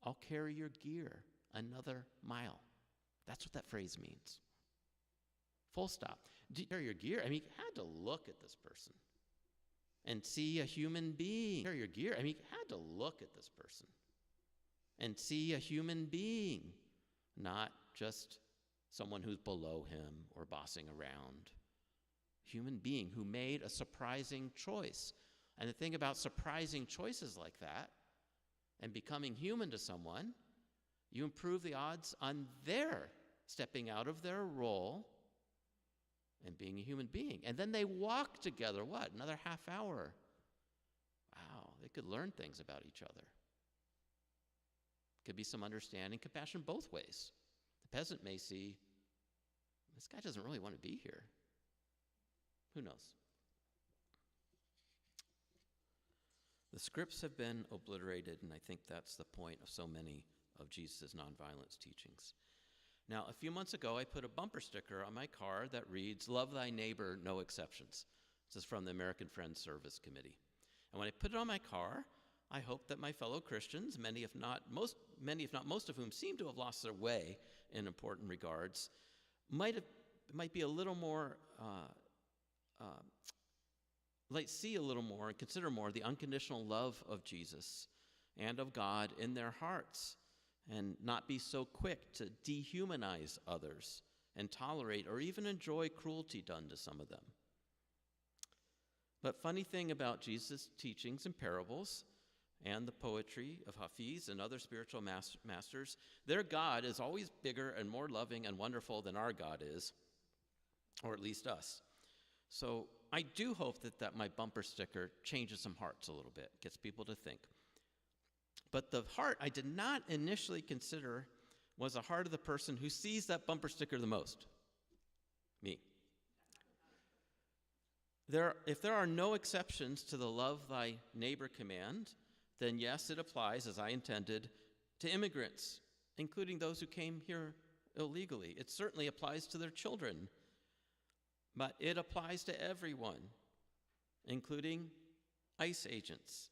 I'll carry your gear another mile. That's what that phrase means. Full stop. Do you carry your gear? I mean, you had to look at this person and see a human being. Carry your gear? I mean, you had to look at this person and see a human being, not just someone who's below him or bossing around. Human being who made a surprising choice. And the thing about surprising choices like that and becoming human to someone, you improve the odds on their stepping out of their role and being a human being. And then they walk together, what, another half hour? Wow, they could learn things about each other. Could be some understanding, compassion both ways. The peasant may see, this guy doesn't really want to be here. Who knows? The scripts have been obliterated, and I think that's the point of so many of Jesus' nonviolence teachings. Now, a few months ago, I put a bumper sticker on my car that reads, "Love thy neighbor, no exceptions." This is from the American Friends Service Committee. And when I put it on my car, I hope that my fellow Christians, many if not most of whom seem to have lost their way in important regards, might be a little more, see a little more and consider more the unconditional love of Jesus and of God in their hearts, and not be so quick to dehumanize others and tolerate or even enjoy cruelty done to some of them. But funny thing about Jesus' teachings and parables and the poetry of Hafiz and other spiritual masters, their God is always bigger and more loving and wonderful than our God is, or at least us. So I do hope that my bumper sticker changes some hearts a little bit, gets people to think. But the heart I did not initially consider was the heart of the person who sees that bumper sticker the most. Me. If there are no exceptions to the love thy neighbor command, then yes, it applies, as I intended, to immigrants, including those who came here illegally. It certainly applies to their children, but it applies to everyone, including ICE agents,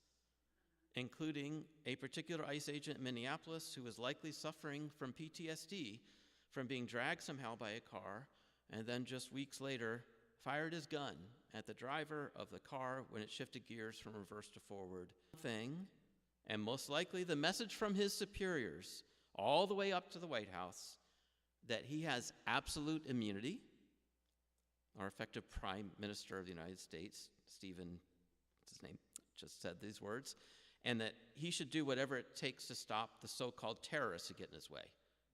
including a particular ICE agent in Minneapolis who was likely suffering from PTSD from being dragged somehow by a car, and then just weeks later fired his gun at the driver of the car when it shifted gears from reverse to forward. And most likely the message from his superiors all the way up to the White House that he has absolute immunity. Our effective Prime Minister of the United States, Stephen, what's his name, just said these words, and that he should do whatever it takes to stop the so-called terrorists who get in his way.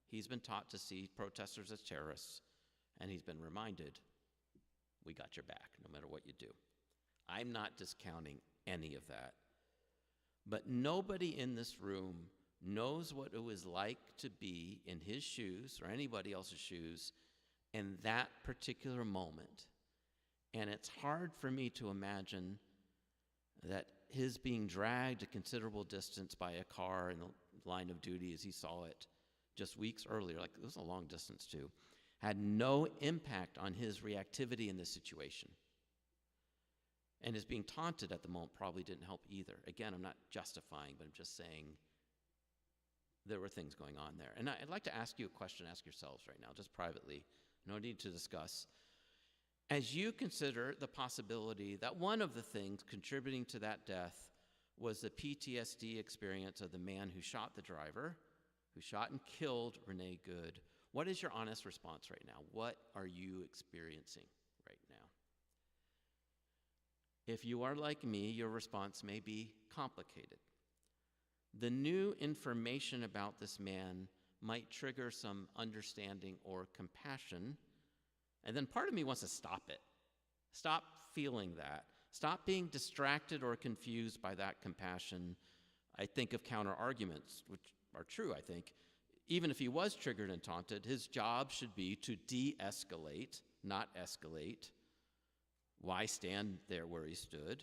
He's been taught to see protesters as terrorists, and he's been reminded, we got your back, no matter what you do. I'm not discounting any of that. But nobody in this room knows what it was like to be in his shoes or anybody else's shoes in that particular moment. And it's hard for me to imagine that his being dragged a considerable distance by a car in the line of duty as he saw it just weeks earlier, like it was a long distance too, had no impact on his reactivity in this situation. And his being taunted at the moment probably didn't help either. Again, I'm not justifying, but I'm just saying there were things going on there. And I'd like to ask you a question, ask yourselves right now, just privately, no need to discuss. As you consider the possibility that one of the things contributing to that death was the PTSD experience of the man who shot the driver, who shot and killed Renee Good, what is your honest response right now? What are you experiencing right now? If you are like me, your response may be complicated. The new information about this man might trigger some understanding or compassion, and then part of me wants to stop it. Stop feeling that. Stop being distracted or confused by that compassion. I think of counter-arguments, which are true, I think. Even if he was triggered and taunted, his job should be to de-escalate, not escalate. Why stand there where he stood?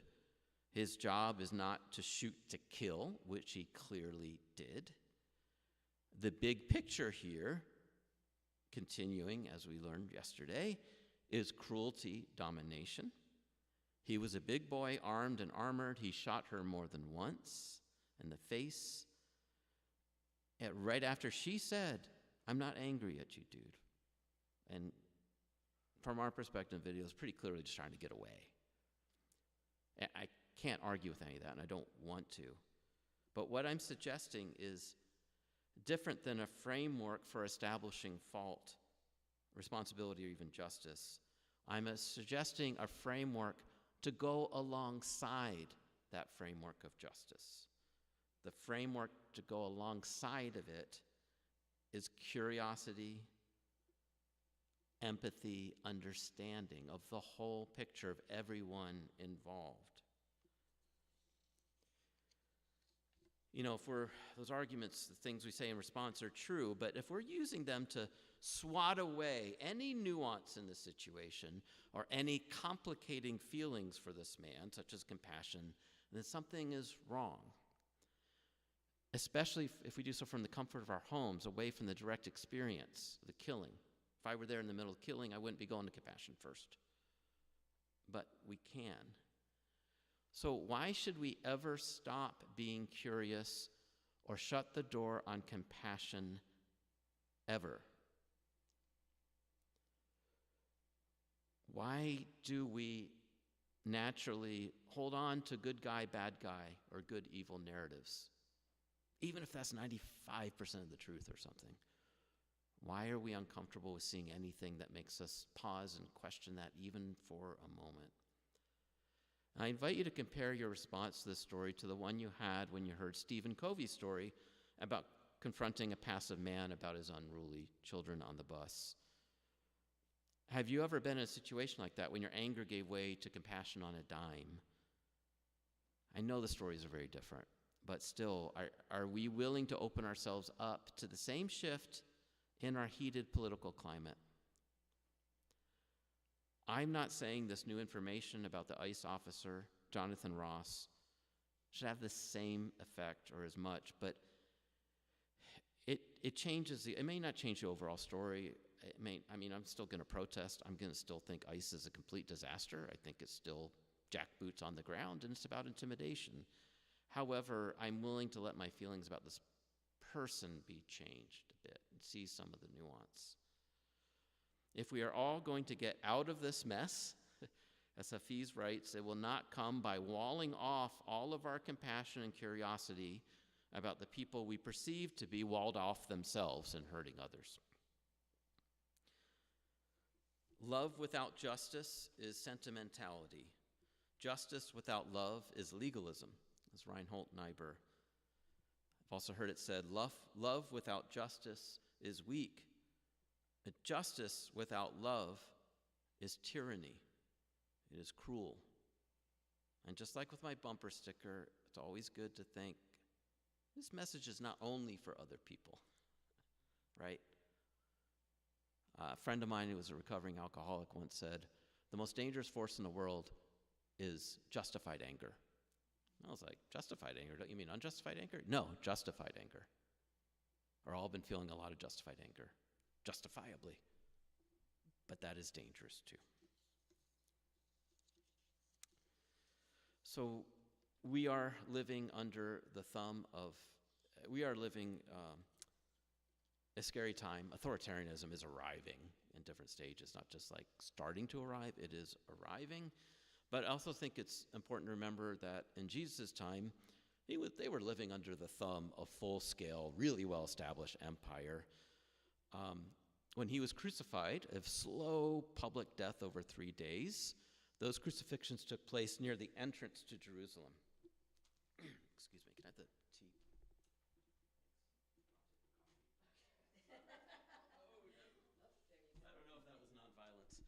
His job is not to shoot to kill, which he clearly did. The big picture here, continuing as we learned yesterday, is cruelty, domination. He was a big boy, armed and armored. He shot her more than once in the face. And right after she said, "I'm not angry at you, dude." And from our perspective, the video is pretty clearly just trying to get away. And I can't argue with any of that, and I don't want to. But what I'm suggesting is different than a framework for establishing fault, responsibility, or even justice. I'm suggesting a framework to go alongside that framework of justice. The framework to go alongside of it is curiosity, empathy, understanding of the whole picture of everyone involved. You know, if those arguments, the things we say in response are true, but if we're using them to swat away any nuance in the situation or any complicating feelings for this man, such as compassion, then something is wrong. Especially if we do so from the comfort of our homes, away from the direct experience, the killing. If I were there in the middle of killing, I wouldn't be going to compassion first. But we can. So why should we ever stop being curious or shut the door on compassion ever? Why do we naturally hold on to good guy, bad guy, or good evil narratives? Even if that's 95% of the truth or something. Why are we uncomfortable with seeing anything that makes us pause and question that even for a moment? I invite you to compare your response to this story to the one you had when you heard Stephen Covey's story about confronting a passive man about his unruly children on the bus. Have you ever been in a situation like that when your anger gave way to compassion on a dime? I know the stories are very different, but still, are we willing to open ourselves up to the same shift in our heated political climate? I'm not saying this new information about the ICE officer, Jonathan Ross, should have the same effect or as much, but it changes it may not change the overall story. I'm still going to protest. I'm going to still think ICE is a complete disaster. I think it's still jackboots on the ground, and it's about intimidation. However, I'm willing to let my feelings about this person be changed a bit and see some of the nuance. If we are all going to get out of this mess, as Hafiz writes, it will not come by walling off all of our compassion and curiosity about the people we perceive to be walled off themselves and hurting others. Love without justice is sentimentality. Justice without love is legalism, as Reinhold Niebuhr. I've also heard it said, love without justice is weak. But justice without love is tyranny. It is cruel. And just like with my bumper sticker, it's always good to think, this message is not only for other people, right? A friend of mine who was a recovering alcoholic once said, the most dangerous force in the world is justified anger. I was like, justified anger? Don't you mean unjustified anger? No, justified anger. Or all been feeling a lot of justified anger. Justifiably. But that is dangerous too. So we are living under the thumb of, a scary time. Authoritarianism is arriving in different stages, not just like starting to arrive, it is arriving. But I also think it's important to remember that in Jesus' time, they were living under the thumb of full-scale, really well-established empire. When he was crucified, a slow public death over 3 days, those crucifixions took place near the entrance to Jerusalem. Excuse me, can I have the tea? I don't know if that was nonviolence.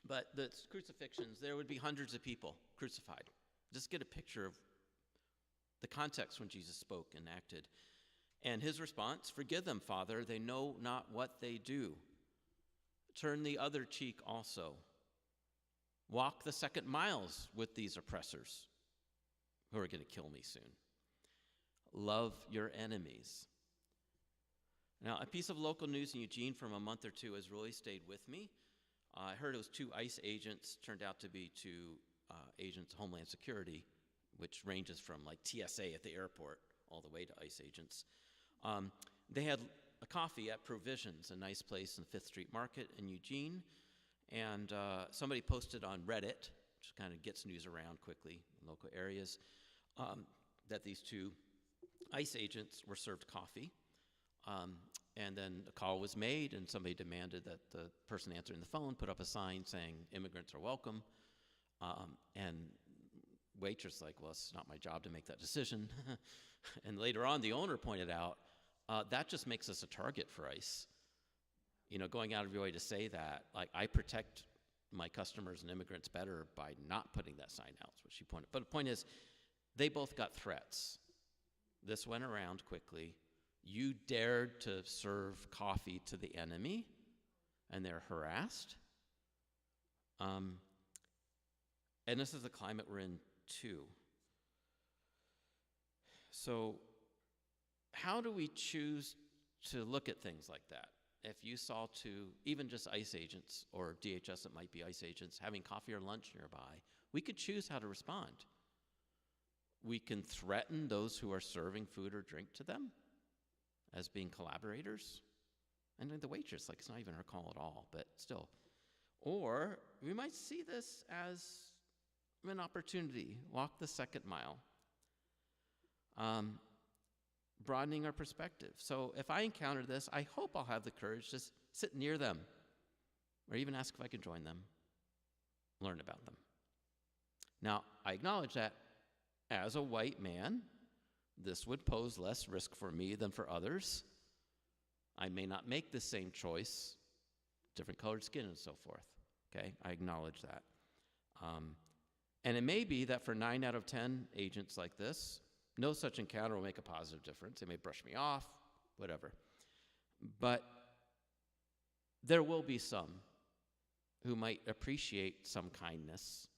But the crucifixions, there would be hundreds of people crucified. Just get a picture of the context when Jesus spoke and acted. And his response, forgive them, Father, they know not what they do. Turn the other cheek also. Walk the second miles with these oppressors who are going to kill me soon. Love your enemies. Now, a piece of local news in Eugene from a month or two has really stayed with me. I heard it was 2 ICE agents, turned out to be 2 agents of Homeland Security, which ranges from like TSA at the airport all the way to ICE agents. They had a coffee at Provisions, a nice place in the 5th Street Market in Eugene, and somebody posted on Reddit, which kind of gets news around quickly in local areas, that these 2 ICE agents were served coffee. And then a call was made, and somebody demanded that the person answering the phone put up a sign saying, "Immigrants are welcome." And waitress like, "Well, it's not my job to make that decision." And later on, the owner pointed out, that just makes us a target for ICE. You know, going out of your way to say that, like, I protect my customers and immigrants better by not putting that sign out, is what she pointed. But the point is, they both got threats. This went around quickly. You dared to serve coffee to the enemy, and they're harassed. And this is the climate we're in, too. So how do we choose to look at things like that? If you saw 2, even just ICE agents, or DHS, it might be ICE agents, having coffee or lunch nearby, we could choose how to respond. We can threaten those who are serving food or drink to them as being collaborators. And the waitress, like, it's not even her call at all, but still. Or we might see this as an opportunity, walk the second mile, broadening our perspective. So if I encounter this, I hope I'll have the courage to sit near them, or even ask if I can join them, learn about them. Now, I acknowledge that as a white man, this would pose less risk for me than for others. I may not make the same choice, different colored skin and so forth, okay? I acknowledge that. And it may be that for 9 out of 10 agents like this, no such encounter will make a positive difference. They may brush me off, whatever. But there will be some who might appreciate some kindness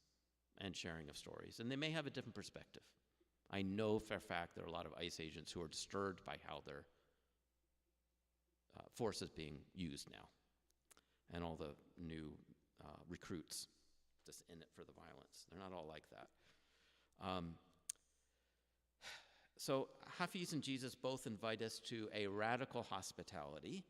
and sharing of stories, and they may have a different perspective. I know for a fact there are a lot of ICE agents who are disturbed by how their force is being used now, and all the new recruits just in it for the violence. They're not all like that. So Hafiz and Jesus both invite us to a radical hospitality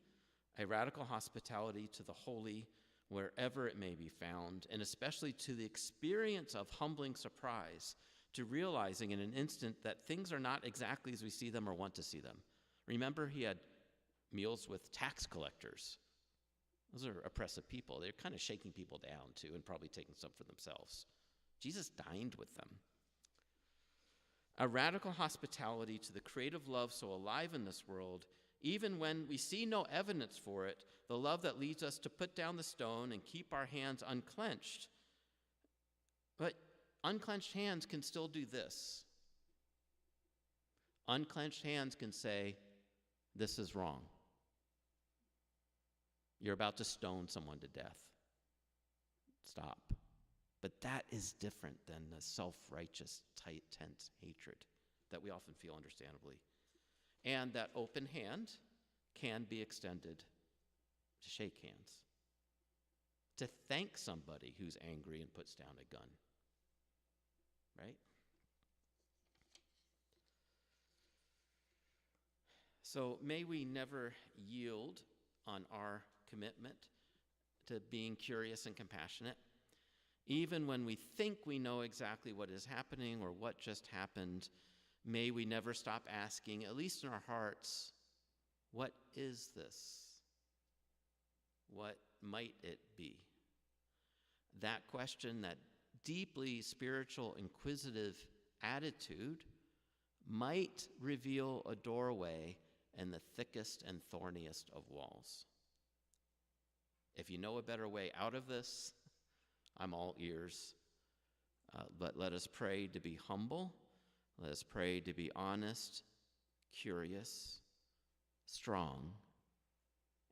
to the holy wherever it may be found, and especially to the experience of humbling surprise, to realizing in an instant that things are not exactly as we see them or want to see them. Remember, he had meals with tax collectors. Those are oppressive people. They're kind of shaking people down, too, and probably taking some for themselves. Jesus dined with them. A radical hospitality to the creative love so alive in this world, even when we see no evidence for it, the love that leads us to put down the stone and keep our hands unclenched. But unclenched hands can still do this. Unclenched hands can say, "This is wrong. You're about to stone someone to death. Stop." But that is different than the self-righteous, tight, tense hatred that we often feel, understandably. And that open hand can be extended to shake hands, to thank somebody who's angry and puts down a gun, right? So may we never yield on our commitment to being curious and compassionate. Even when we think we know exactly what is happening or what just happened, may we never stop asking, at least in our hearts, what is this? What might it be? That question, that deeply spiritual, inquisitive attitude, might reveal a doorway in the thickest and thorniest of walls. If you know a better way out of this, I'm all ears. But let us pray to be humble. Let us pray to be honest, curious, strong,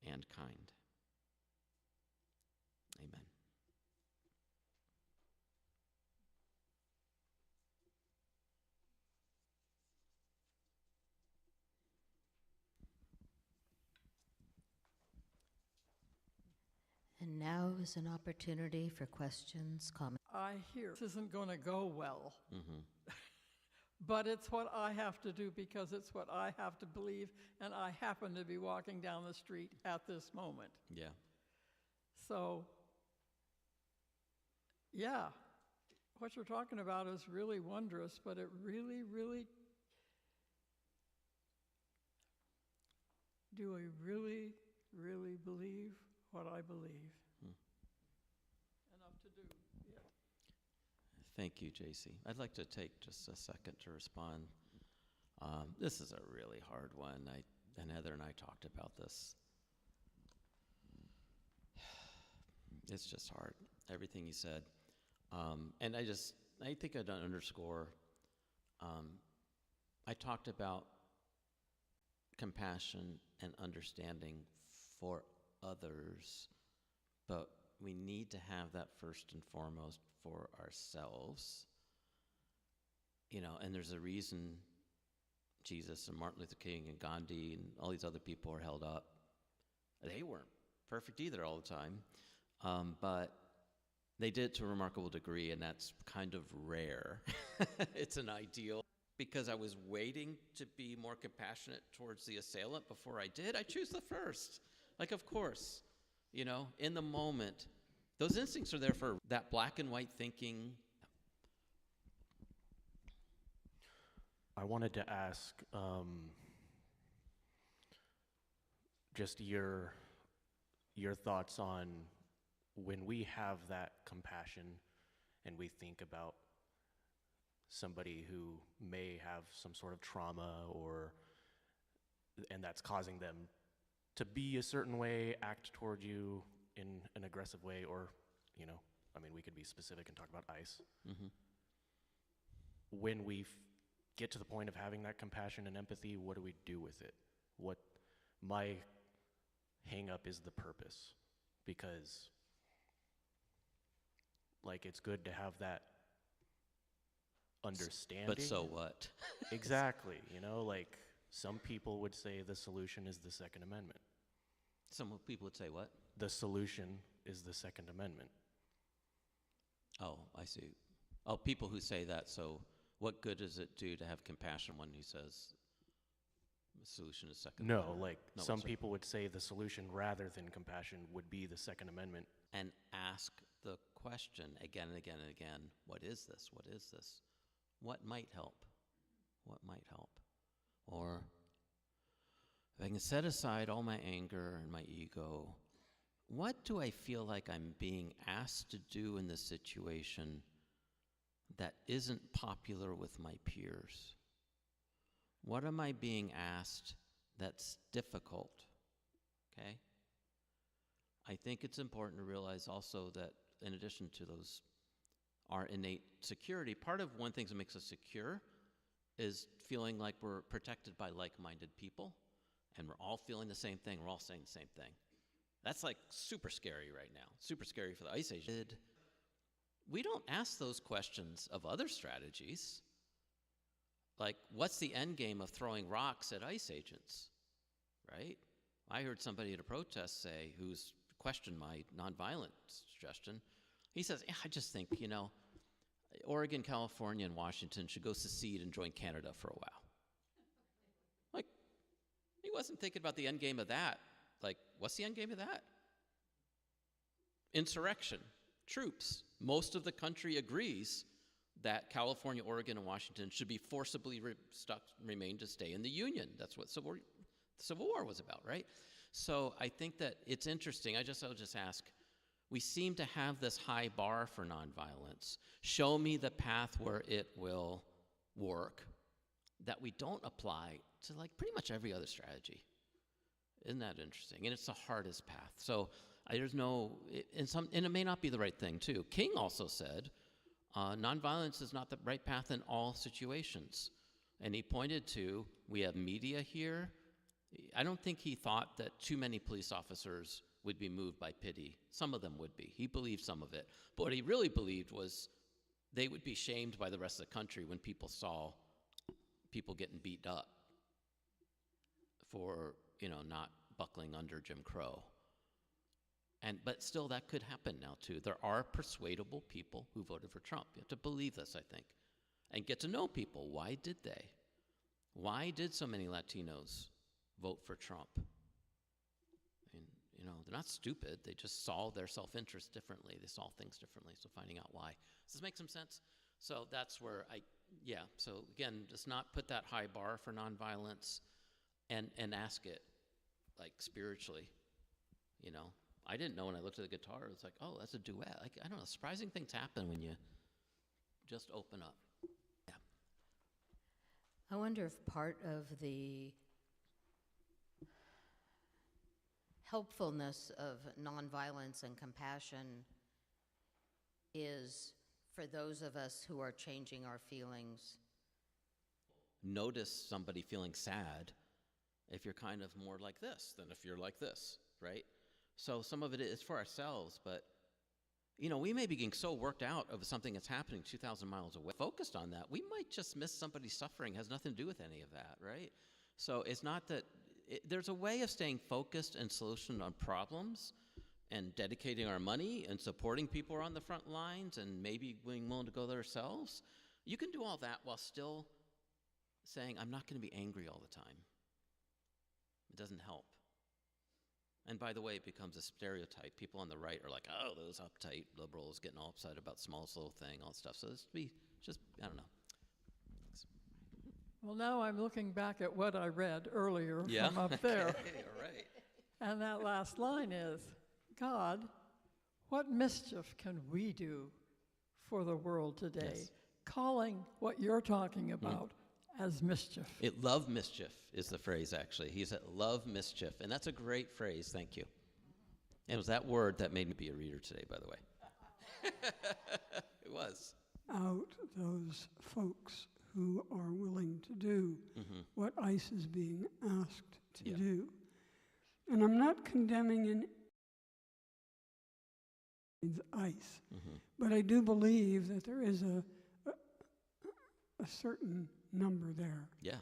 and kind. Amen. And now is an opportunity for questions, comments. I hear this isn't going to go well, But it's what I have to do because it's what I have to believe, and I happen to be walking down the street at this moment. Yeah. So, yeah, what you're talking about is really wondrous, but it really, really, do I really, really believe what I believe? Enough to do, yeah. Thank you, JC. I'd like to take just a second to respond. This is a really hard one. And Heather and I talked about this. It's just hard, everything you said. And I think I'd underscore, I talked about compassion and understanding for others, but we need to have that first and foremost for ourselves. You know, and there's a reason Jesus and Martin Luther King and Gandhi and all these other people are held up. They weren't perfect either all the time, but they did it to a remarkable degree, and that's kind of rare. It's an ideal. Because I was waiting to be more compassionate towards the assailant before I did, I choose the first. Like, of course, you know, in the moment, those instincts are there for that black and white thinking. I wanted to ask just your thoughts on when we have that compassion and we think about somebody who may have some sort of trauma and that's causing them to be a certain way, act toward you in an aggressive way, or, you know, I mean, we could be specific and talk about ICE. Mm-hmm. When we get to the point of having that compassion and empathy, what do we do with it? What my hang up is the purpose, because like it's good to have that understanding. But so what? Exactly. You know, like some people would say the solution is the Second Amendment. Some people would say what? The solution is the Second Amendment. Oh, I see. Oh, people who say that. So what good does it do to have compassion when he says the solution is Second Amendment? No, like No, some sorry. people would say the solution rather than compassion would be the Second Amendment. And ask the question again and again and again, what is this? What is this? What might help? What might help? Or if I can set aside all my anger and my ego, what do I feel like I'm being asked to do in this situation that isn't popular with my peers? What am I being asked that's difficult? Okay? I think it's important to realize also that in addition to those, our innate security, part of one thing that makes us secure is feeling like we're protected by like-minded people, and we're all feeling the same thing, we're all saying the same thing. That's like super scary right now, super scary for the ICE agent. We don't ask those questions of other strategies. Like, what's the end game of throwing rocks at ICE agents, right? I heard somebody at a protest say, who's questioned my nonviolent suggestion, he says, yeah, I just think, you know, Oregon, California, and Washington should go secede and join Canada for a while. Like, he wasn't thinking about the end game of that. Like, what's the end game of that? Insurrection, troops. Most of the country agrees that California, Oregon, and Washington should be forcibly remain to stay in the Union. That's what Civil War was about, right? So I think that it's interesting. I'll just ask, we seem to have this high bar for nonviolence. Show me the path where it will work that we don't apply to like pretty much every other strategy. Isn't that interesting? And it's the hardest path. So there's no, and it may not be the right thing too. King also said, nonviolence is not the right path in all situations. And he pointed to, we have media here. I don't think he thought that too many police officers would be moved by pity. Some of them would be. He believed some of it. But what he really believed was they would be shamed by the rest of the country when people saw people getting beat up for, you know, not buckling under Jim Crow. But still, that could happen now, too. There are persuadable people who voted for Trump. You have to believe this, I think. and get to know people. Why did they? Why did so many Latinos vote for Trump? I mean, they're not stupid. They just saw their self-interest differently. They saw things differently, so finding out why. Does this make some sense? So that's where so again, just not put that high bar for nonviolence and ask it, like, spiritually, I didn't know when I looked at the guitar, it was like, oh, that's a duet. Like, I don't know, surprising things happen when you just open up. Yeah. I wonder if part of the helpfulness of nonviolence and compassion is for those of us who are changing our feelings. Notice somebody feeling sad if you're kind of more like this than if you're like this, right? So some of it is for ourselves, but we may be getting so worked out of something that's happening 2,000 miles away, focused on that, we might just miss somebody's suffering. It has nothing to do with any of that, right? So it's not that, there's a way of staying focused and solution on problems and dedicating our money and supporting people who are on the front lines and maybe being willing to go there ourselves. You can do all that while still saying, I'm not going to be angry all the time. It doesn't help. And by the way, it becomes a stereotype. People on the right are like, oh, those uptight liberals getting all upset about smallest little thing, all that stuff. So I don't know. Well, now I'm looking back at what I read earlier Yeah? from up there. Okay, all right. And that last line is, God, what mischief can we do for the world today? Yes. Calling what you're talking about as mischief. Love mischief is the phrase, actually. He said, love mischief. And that's a great phrase. Thank you. And it was that word that made me be a reader today, by the way. It was. Out those folks who are willing to do what ICE is being asked to do. And I'm not condemning ICE, but I do believe that there is a certain number there. Yeah.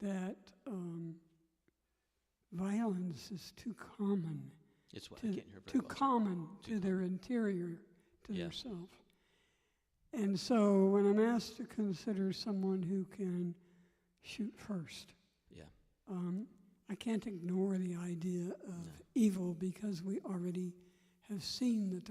That violence is too common. It's what I can't hear very Too well. common to their interior, to their self. And so when I'm asked to consider someone who can shoot first, I can't ignore the idea of evil because we already have seen that there